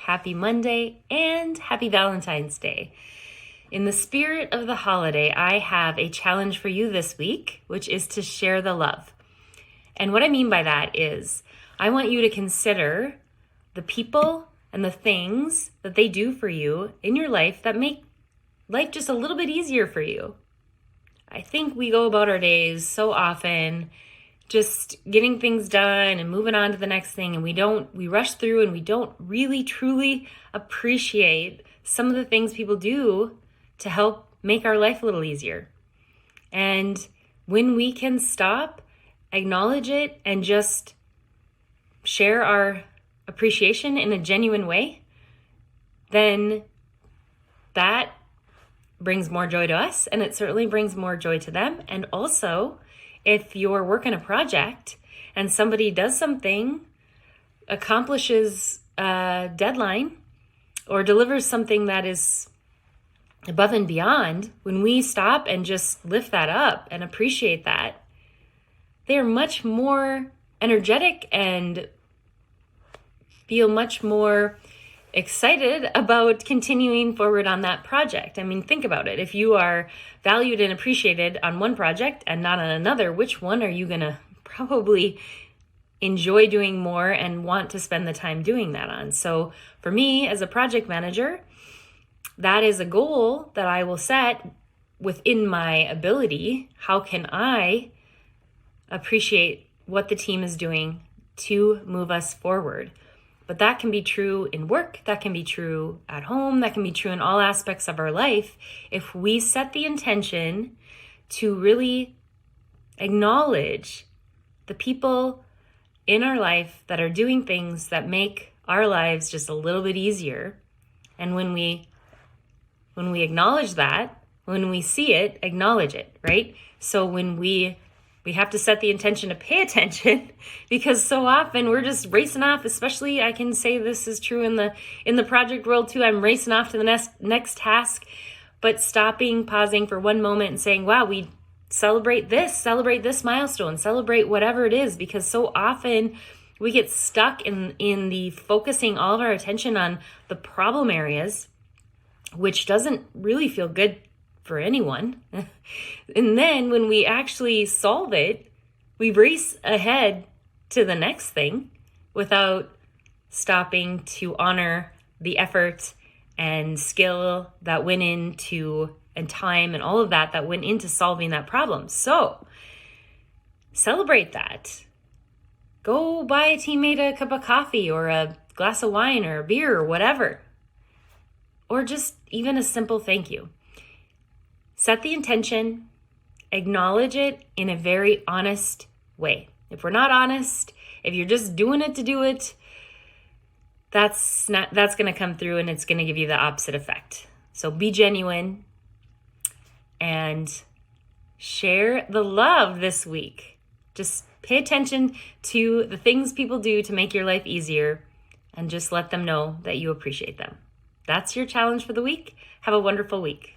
happy Monday, and happy Valentine's Day. In the spirit of the holiday, I have a challenge for you this week, which is to share the love. And what I mean by that is I want you to consider the people and the things that they do for you in your life that make life just a little bit easier for you. I think we go about our days so often just getting things done and moving on to the next thing, and we rush through and we don't really truly appreciate some of the things people do to help make our life a little easier. And when we can stop, acknowledge it, and just share our appreciation in a genuine way, then that brings more joy to us, and it certainly brings more joy to them. And also, if you're working a project and somebody does something, accomplishes a deadline, or delivers something that is above and beyond, when we stop and just lift that up and appreciate that, they're much more energetic and feel much more excited about continuing forward on that project. I mean, think about it. If you are valued and appreciated on one project and not on another, which one are you going to probably enjoy doing more and want to spend the time doing that on? So for me as a project manager, that is a goal that I will set within my ability. How can I appreciate what the team is doing to move us forward? But that can be true in work, that can be true at home, that can be true in all aspects of our life. If we set the intention to really acknowledge the people in our life that are doing things that make our lives just a little bit easier, and when we acknowledge that, when we see it, acknowledge it, right? So when we have to set the intention to pay attention, because so often we're just racing off, especially I can say this is true in the project world too. I'm racing off to the next task, but stopping, pausing for one moment and saying, wow, we celebrate this milestone, celebrate whatever it is, because so often we get stuck in the focusing all of our attention on the problem areas, which doesn't really feel good for anyone. And then when we actually solve it, we race ahead to the next thing without stopping to honor the effort and skill that went into, and time and all of that went into solving that problem. So celebrate that. Go buy a teammate a cup of coffee or a glass of wine or a beer or whatever. Or just even a simple thank you. Set the intention, acknowledge it in a very honest way. If we're not honest, if you're just doing it to do it, that's going to come through and it's going to give you the opposite effect. So be genuine and share the love this week. Just pay attention to the things people do to make your life easier and just let them know that you appreciate them. That's your challenge for the week. Have a wonderful week.